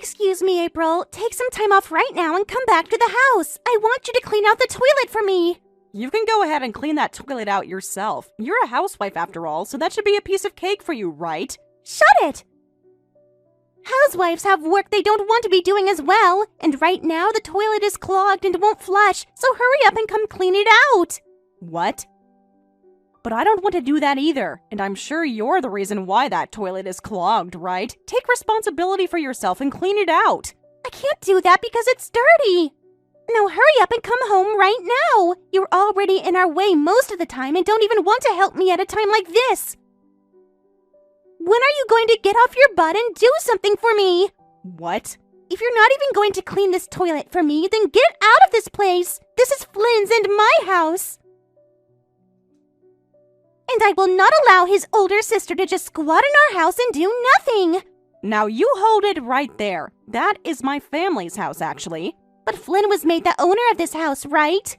Excuse me, April. Take some time off right now and come back to the house. I want you to clean out the toilet for me. You can go ahead and clean that toilet out yourself. You're a housewife after all, so that should be a piece of cake for you, right? Shut it! Housewives have work they don't want to be doing as well, and right now the toilet is clogged and won't flush, so hurry up and come clean it out! What? But I don't want to do that either, and I'm sure you're the reason why that toilet is clogged, right? Take responsibility for yourself and clean it out. I can't do that because it's dirty! Now hurry up and come home right now! You're already in our way most of the time and don't even want to help me at a time like this! When are you going to get off your butt and do something for me? What? If you're not even going to clean this toilet for me, then get out of this place! This is Flynn's and my house! And I will not allow his older sister to just squat in our house and do nothing! Now you hold it right there. That is my family's house, actually. But Flynn was made the owner of this house, right?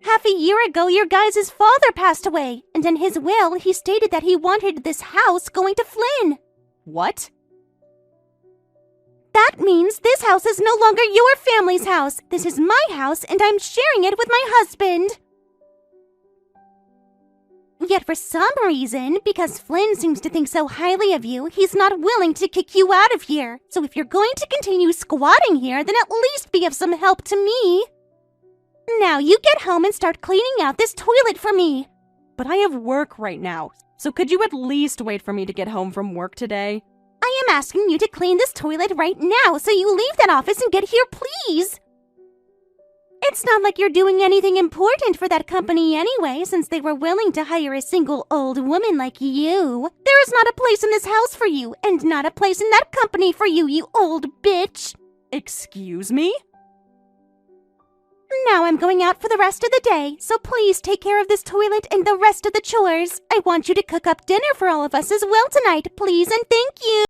Half a year ago, your guys' father passed away, and in his will, he stated that he wanted this house going to Flynn. What? That means this house is no longer your family's house. This is my house, and I'm sharing it with my husband. Yet for some reason, because Flynn seems to think so highly of you, he's not willing to kick you out of here. So if you're going to continue squatting here, then at least be of some help to me. Now you get home and start cleaning out this toilet for me. But I have work right now, so could you at least wait for me to get home from work today? I am asking you to clean this toilet right now, so you leave that office and get here, please. It's not like you're doing anything important for that company anyway, since they were willing to hire a single old woman like you. There is not a place in this house for you, and not a place in that company for you, you old bitch. Excuse me? Now I'm going out for the rest of the day, so please take care of this toilet and the rest of the chores. I want you to cook up dinner for all of us as well tonight, please, and thank you.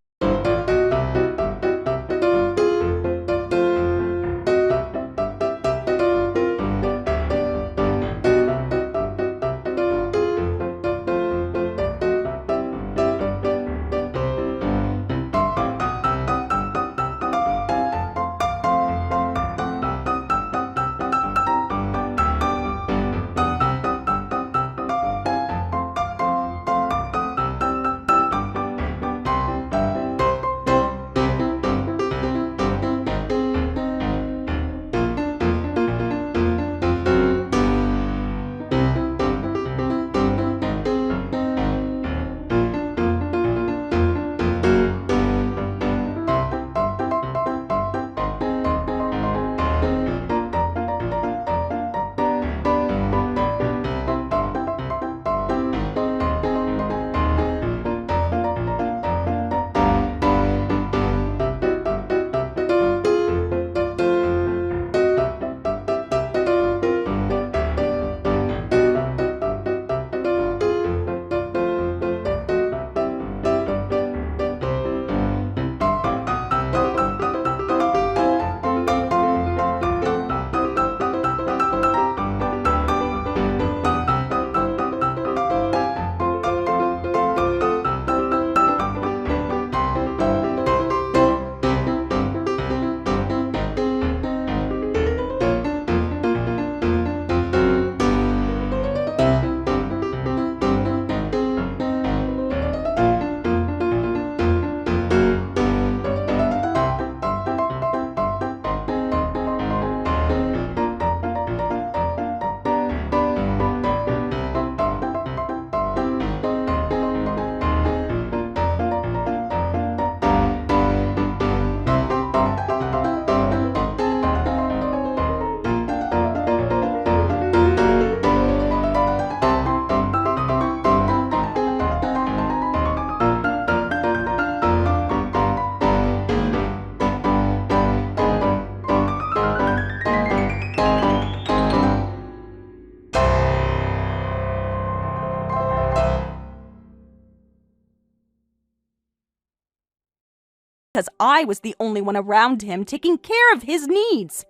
Because I was the only one around him taking care of his needs.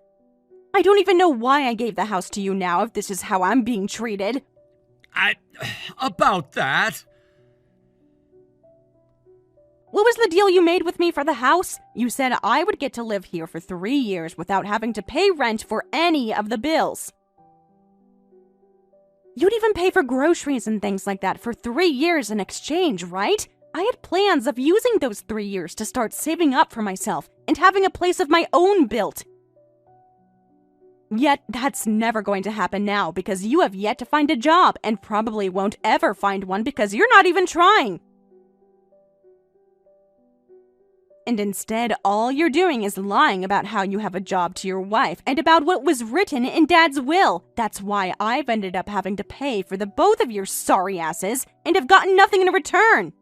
I don't even know why I gave the house to you now if this is how I'm being treated. About that. What was the deal you made with me for the house? You said I would get to live here for 3 years without having to pay rent for any of the bills. You'd even pay for groceries and things like that for 3 years in exchange, right? I had plans of using those 3 years to start saving up for myself and having a place of my own built. Yet that's never going to happen now because you have yet to find a job and probably won't ever find one because you're not even trying. And instead, all you're doing is lying about how you have a job to your wife and about what was written in Dad's will. That's why I've ended up having to pay for the both of your sorry asses and have gotten nothing in return.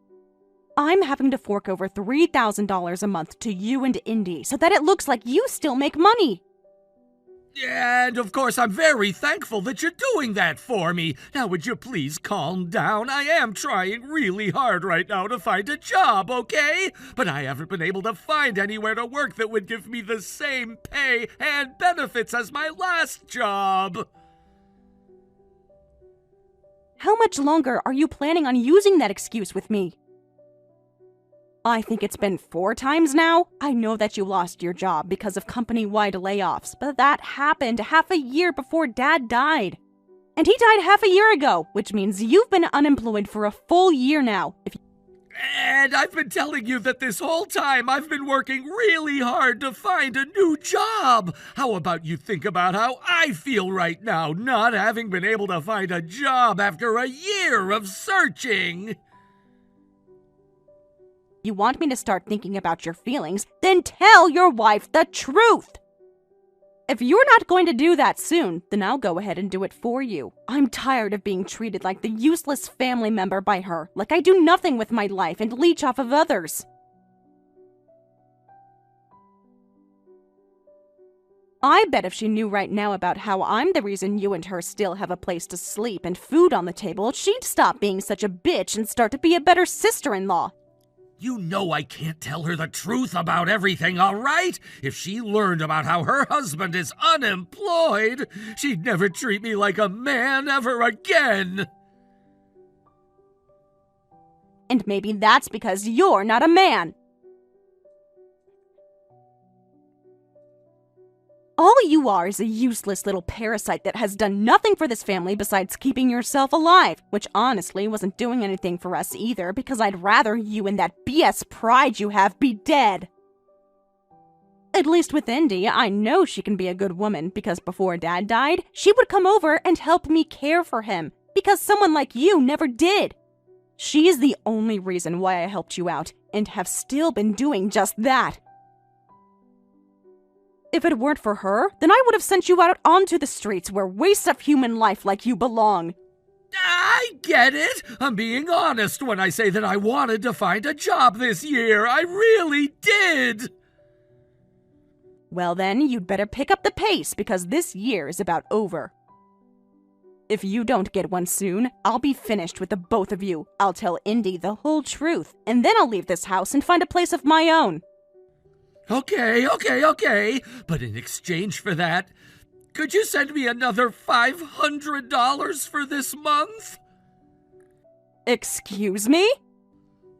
I'm having to fork over $3,000 a month to you and Indy so that it looks like you still make money. And of course, I'm very thankful that you're doing that for me. Now, would you please calm down? I am trying really hard right now to find a job, okay? But I haven't been able to find anywhere to work that would give me the same pay and benefits as my last job. How much longer are you planning on using that excuse with me? I think it's been 4 times now. I know that you lost your job because of company-wide layoffs, but that happened half a year before Dad died. And he died half a year ago, which means you've been unemployed for a full year now. And I've been telling you that this whole time I've been working really hard to find a new job. How about you think about how I feel right now, not having been able to find a job after a year of searching? You want me to start thinking about your feelings? Then tell your wife the truth! If you're not going to do that soon, then I'll go ahead and do it for you. I'm tired of being treated like the useless family member by her, like I do nothing with my life and leech off of others. I bet if she knew right now about how I'm the reason you and her still have a place to sleep and food on the table, she'd stop being such a bitch and start to be a better sister-in-law. You know I can't tell her the truth about everything, all right? If she learned about how her husband is unemployed, she'd never treat me like a man ever again. And maybe that's because you're not a man. All you are is a useless little parasite that has done nothing for this family besides keeping yourself alive, which honestly wasn't doing anything for us either because I'd rather you and that BS pride you have be dead. At least with Indy, I know she can be a good woman because before Dad died, she would come over and help me care for him because someone like you never did. She is the only reason why I helped you out and have still been doing just that. If it weren't for her, then I would have sent you out onto the streets where wastes of human life like you belong. I get it. I'm being honest when I say that I wanted to find a job this year. I really did. Well then, you'd better pick up the pace because this year is about over. If you don't get one soon, I'll be finished with the both of you. I'll tell Indy the whole truth, and then I'll leave this house and find a place of my own. Okay. But in exchange for that, could you send me another $500 for this month? Excuse me?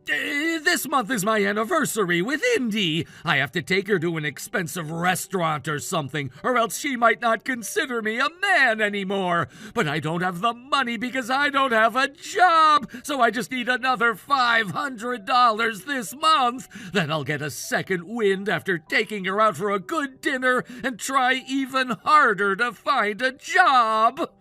This month is my anniversary with Indy. I have to take her to an expensive restaurant or something, or else she might not consider me a man anymore. But I don't have the money because I don't have a job, so I just need another $500 this month. Then I'll get a second wind after taking her out for a good dinner and try even harder to find a job.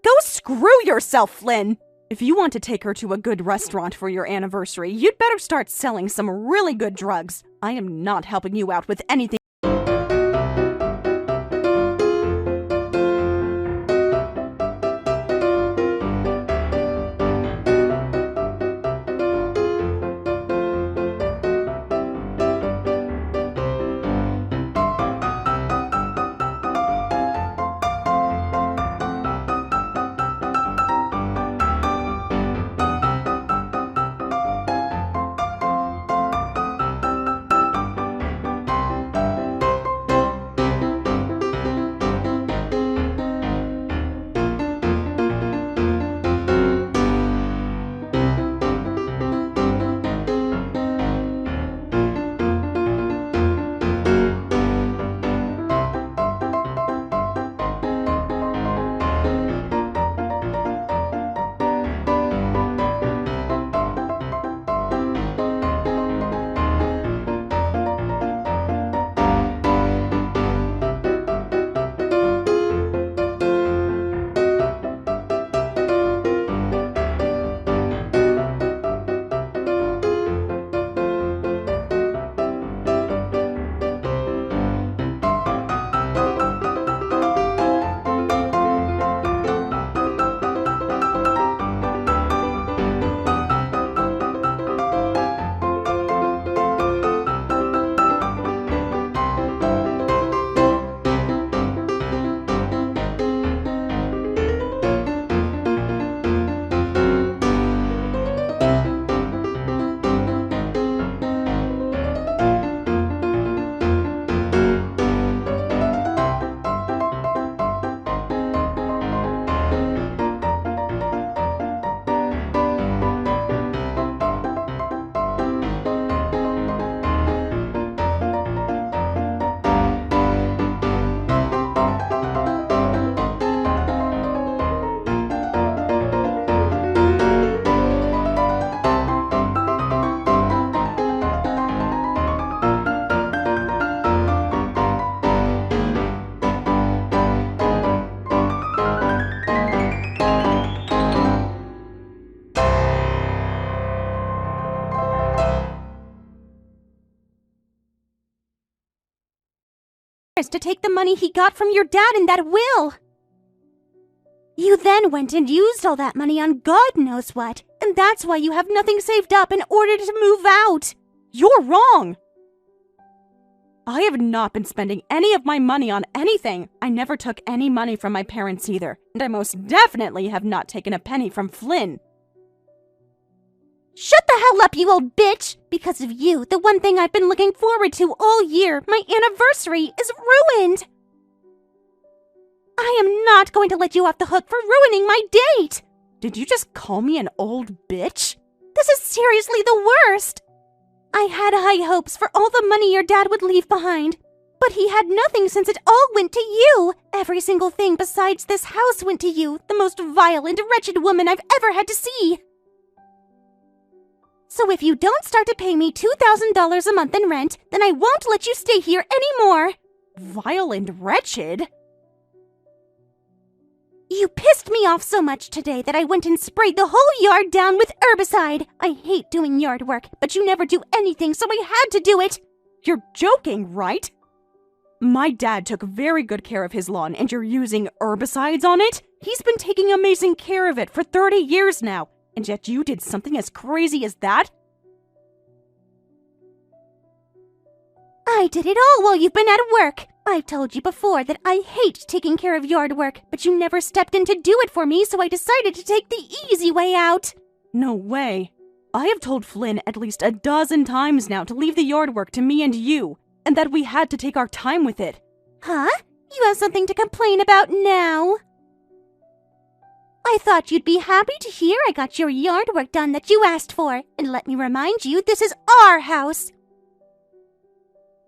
Go screw yourself, Flynn! If you want to take her to a good restaurant for your anniversary, you'd better start selling some really good drugs. I am not helping you out with anything. to take the money he got from your dad in that will. You then went and used all that money on God knows what, and that's why you have nothing saved up in order to move out. You're wrong! I have not been spending any of my money on anything. I never took any money from my parents either, and I most definitely have not taken a penny from Flynn. Shut the hell up, you old bitch! Because of you, the one thing I've been looking forward to all year, my anniversary, is ruined! I am not going to let you off the hook for ruining my date! Did you just call me an old bitch? This is seriously the worst! I had high hopes for all the money your dad would leave behind, but he had nothing since it all went to you! Every single thing besides this house went to you, the most vile and wretched woman I've ever had to see! So if you don't start to pay me $2,000 a month in rent, then I won't let you stay here anymore! Vile and wretched? You pissed me off so much today that I went and sprayed the whole yard down with herbicide. I hate doing yard work, but you never do anything, so I had to do it. You're joking, right? My dad took very good care of his lawn, and you're using herbicides on it? He's been taking amazing care of it for 30 years now, and yet you did something as crazy as that? I did it all while you've been at work. I've told you before that I hate taking care of yard work, but you never stepped in to do it for me, so I decided to take the easy way out. No way. I have told Flynn at least a dozen times now to leave the yard work to me and you, and that we had to take our time with it. Huh? You have something to complain about now? I thought you'd be happy to hear I got your yard work done that you asked for, and let me remind you, this is our house.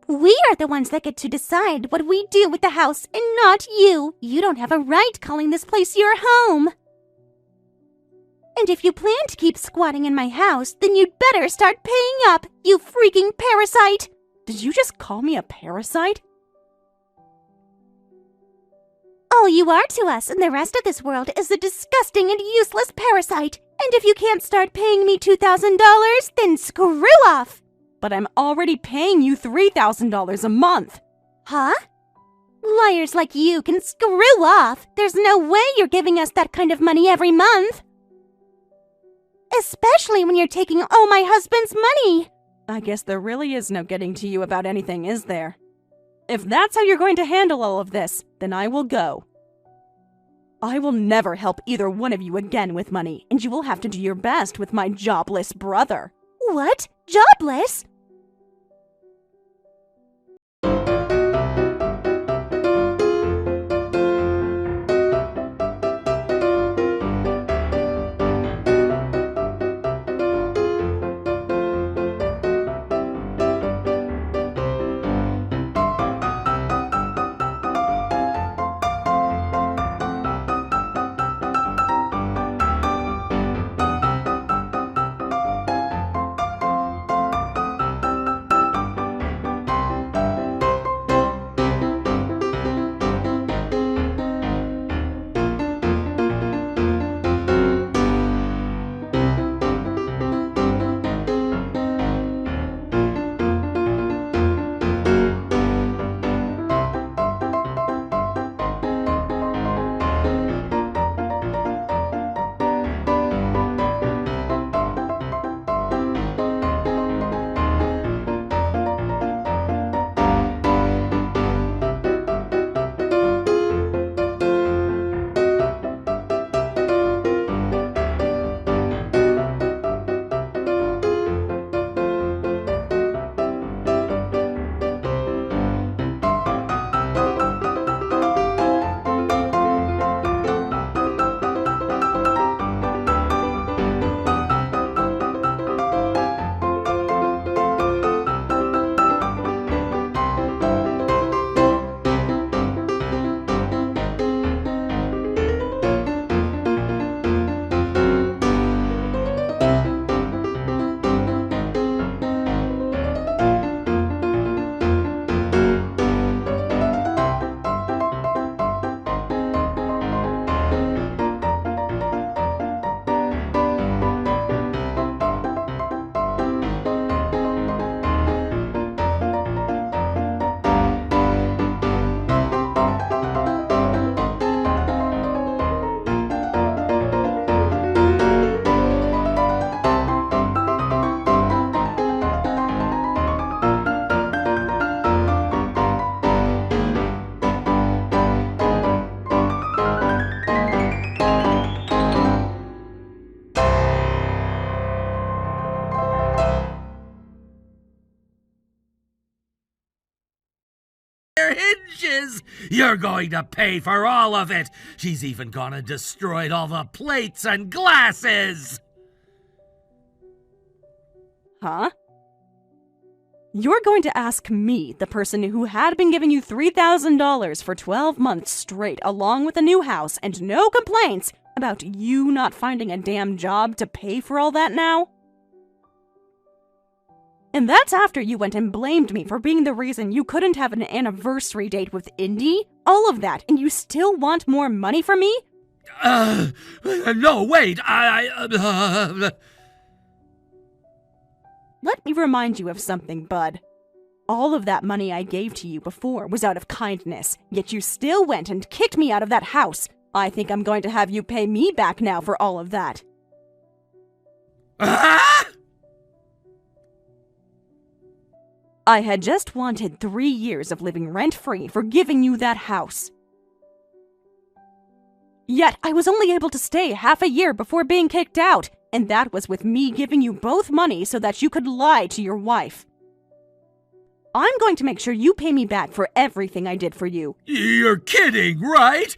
We are the ones that get to decide what we do with the house, and not you. You don't have a right calling this place your home. And if you plan to keep squatting in my house, then you'd better start paying up, you freaking parasite! Did you just call me a parasite? All you are to us and the rest of this world is a disgusting and useless parasite. And if you can't start paying me $2,000, then screw off! But I'm already paying you $3,000 a month. Huh? Liars like you can screw off. There's no way you're giving us that kind of money every month. Especially when you're taking all my husband's money. I guess there really is no getting to you about anything, is there? If that's how you're going to handle all of this, then I will go. I will never help either one of you again with money, and you will have to do your best with my jobless brother. What? Jobless? is? You're going to pay for all of it. She's even gone and destroyed all the plates and glasses. Huh? You're going to ask me, the person who had been giving you $3,000 for 12 months straight, along with a new house and no complaints, about you not finding a damn job to pay for all that now? And that's after you went and blamed me for being the reason you couldn't have an anniversary date with Indy? All of that, and you still want more money from me? No, wait, Let me remind you of something, bud. All of that money I gave to you before was out of kindness, yet you still went and kicked me out of that house. I think I'm going to have you pay me back now for all of that. I had just wanted 3 years of living rent-free for giving you that house. Yet I was only able to stay half a year before being kicked out, and that was with me giving you both money so that you could lie to your wife. I'm going to make sure you pay me back for everything I did for you. You're kidding, right?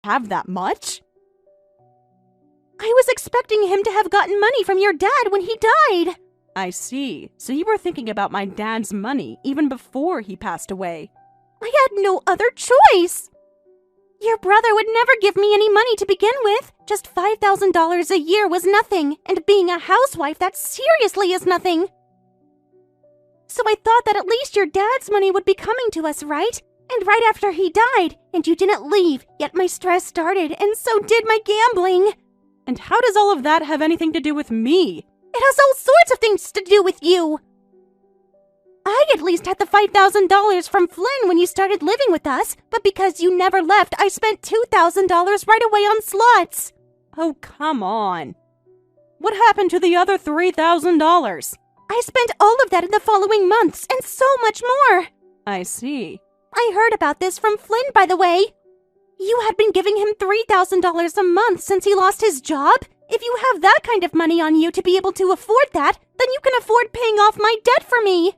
Have that much? I was expecting him to have gotten money from your dad when he died. I see. So you were thinking about my dad's money even before he passed away. I had no other choice. Your brother would never give me any money to begin with. Just $5,000 a year was nothing, and being a housewife, that seriously is nothing. So I thought that at least your dad's money would be coming to us, right? And right after he died, and you didn't leave, yet my stress started, and so did my gambling. And how does all of that have anything to do with me? It has all sorts of things to do with you. I at least had the $5,000 from Flynn when you started living with us, but because you never left, I spent $2,000 right away on slots. Oh, come on. What happened to the other $3,000? I spent all of that in the following months, and so much more. I see. I heard about this from Flynn, by the way. You had been giving him $3,000 a month since he lost his job. If you have that kind of money on you to be able to afford that, then you can afford paying off my debt for me.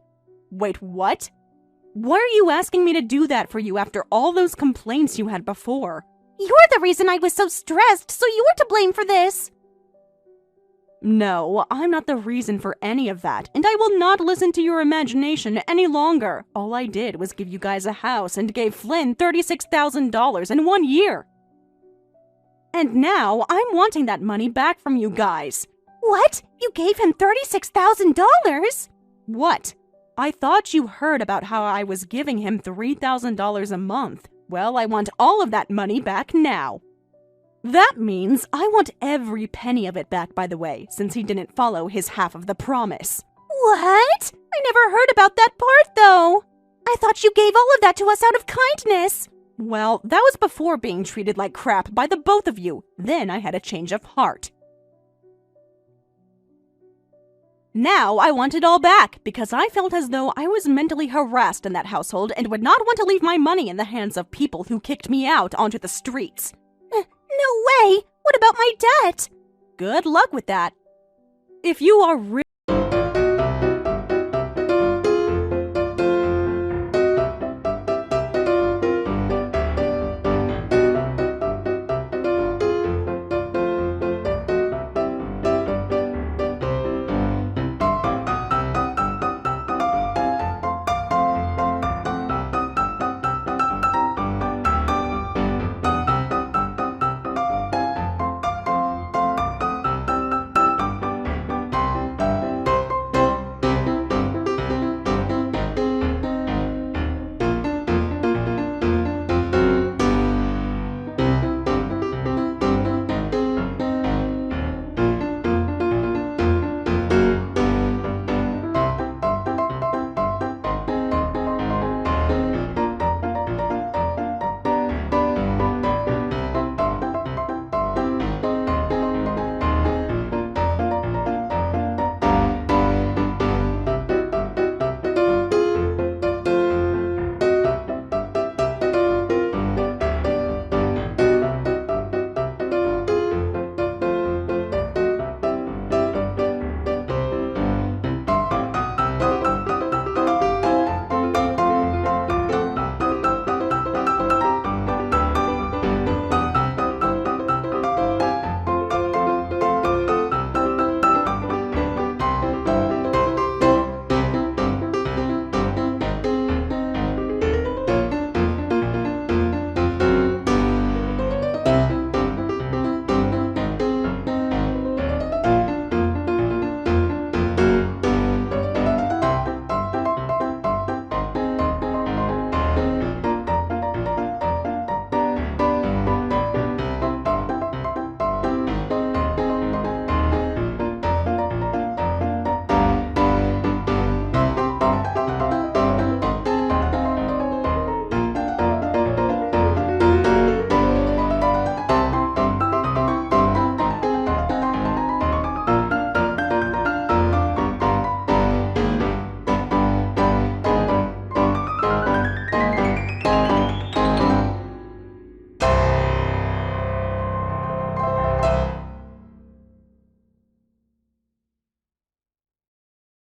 Wait, what? Why are you asking me to do that for you after all those complaints you had before? You're the reason I was so stressed, so you're to blame for this. No, I'm not the reason for any of that, and I will not listen to your imagination any longer. All I did was give you guys a house and gave Flynn $36,000 in 1 year. And now I'm wanting that money back from you guys. What? You gave him $36,000? What? I thought you heard about how I was giving him $3,000 a month. Well, I want all of that money back now. That means I want every penny of it back, by the way, since he didn't follow his half of the promise. What? I never heard about that part, though. I thought you gave all of that to us out of kindness. Well, that was before being treated like crap by the both of you. Then I had a change of heart. Now I want it all back, because I felt as though I was mentally harassed in that household and would not want to leave my money in the hands of people who kicked me out onto the streets. No way! What about my debt? Good luck with that. If you are really